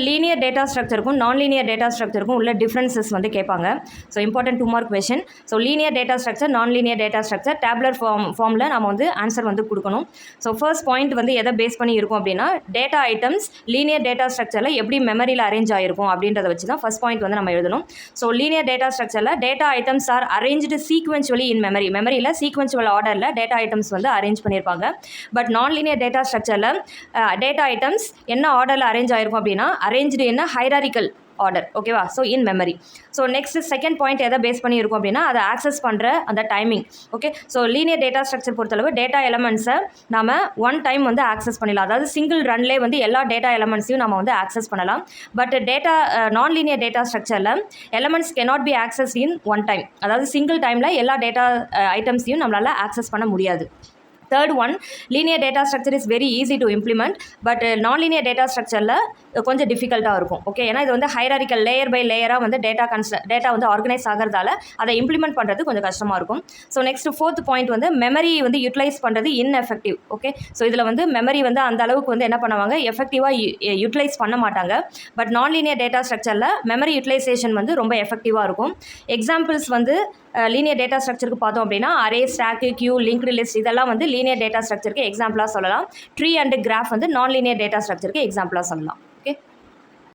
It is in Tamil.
லீனியர் டேட்டா ஸ்ட்ரக்சருக்கும் நான் லீனியர் டேட்டா ஸ்ட்ரக்சருக்கும் உள்ள டிஃப்ரென்சஸ் வந்து கேட்பாங்க. So important 2 mark question. So linear data structure, நான் லீனியர் டேட்டா ஸ்ட்ரக்சர் டேப்லர் ஃபார்மில் நம்ம வந்து ஆன்சர் வந்து கொடுக்கணும். ஸோ ஃபர்ஸ்ட் பாயிண்ட் வந்து எதை பேஸ் பண்ணி இருக்கும் அப்படின்னா, டேட்டா ஐட்டம்ஸ் லீனியர் டேட்டா ஸ்ட்ரக்சரில் எப்படி மெமரியில் அரேஞ்ச் ஆகிருக்கும் அப்படின்றத வச்சு தான் ஃபர்ஸ்ட் பாயிண்ட் வந்து நம்ம எழுதணும். ஸோ லீனியர் டேட்டா ஸ்ட்ரக்சரில் data items are arranged sequentially in மெமரியில் சீக்வென்சுவல் ஆர்டரில் டேட்டா ஐட்டம்ஸ் வந்து அரேஞ்ச் பண்ணியிருப்பாங்க. பட் நான் லீனியர் டேட்டா ஸ்ட்ரக்சரில் டேட்டா ஐட்டம்ஸ் என்ன ஆர்டரில் அரேஞ்ச் ஆகிருக்கும் அப்படின்னா, அரேஞ்ச்டு என்ன ஹைராரிக்கல் ஆர்டர். ஓகேவா? So in memory. So next second point எதை பேஸ் பண்ணி இருக்கும் அப்படின்னா, அதை ஆக்சஸ் பண்ணுற அந்த timing. Okay, so linear data structure பொறுத்தளவு டேட்டா எலமெண்ட்ஸை நம்ம ஒன் டைம் வந்து ஆக்சஸ் பண்ணிடலாம். அதாவது சிங்கிள் ரன்லே வந்து எல்லா டேட்டா எலமெண்ட்ஸையும் நம்ம வந்து ஆக்சஸ் பண்ணலாம். But data non linear data ஸ்ட்ரக்சரில் elements cannot be accessed in one time. அதாவது சிங்கிள் டைமில் எல்லா டேட்டா ஐட்டம்ஸையும் நம்மளால் ஆக்சஸ் பண்ண முடியாது. Third one, linear data structure is very easy to implement, but non-linear data structureல கொஞ்சம் டிஃபிகல்ட்டாக இருக்கும். ஓகே, ஏன்னா இது வந்து ஹைராரிக்கல் லேயர் பை லேயராக வந்து டேட்டா வந்து ஆர்கனைஸ் ஆகிறதால அதை இம்ப்ளிமெண்ட் பண்ணுறது கொஞ்சம் கஷ்டமாக இருக்கும். ஸோ நெக்ஸ்ட் ஃபோர்த் பாயிண்ட் வந்து மெமரி வந்து யூட்டிலைஸ் பண்ணுறது இன்எஃபெக்டிவ். ஓகே, ஸோ இதில் வந்து மெமரி வந்து அந்த அளவுக்கு வந்து என்ன பண்ணுவாங்க, எஃபெக்டிவாக யூட்டிலைஸ் பண்ண மாட்டாங்க. பட் நான் லீனியர் டேட்டா ஸ்ட்ரக்சரில் மெமரி யூட்டிலைசேஷன் வந்து ரொம்ப எஃபெக்டிவாக இருக்கும். எக்ஸாம்பிள்ஸ் வந்து லீனியர் டேட்டா ஸ்ட்ரக்சருக்கு பார்த்தோம் அப்படின்னா, array, stack, queue, linked list இதெல்லாம் வந்து லீனியர் டேட்டா ஸ்ட்ரக்சருக்கு எக்ஸாம்பிளாக சொல்லலாம். ட்ரீ அண்ட் கிராஃப் வந்து நான் லீனியர் டேட்டா ஸ்ட்ரக்சருக்கு எக்ஸாம்பிளாக சொல்லலாம்.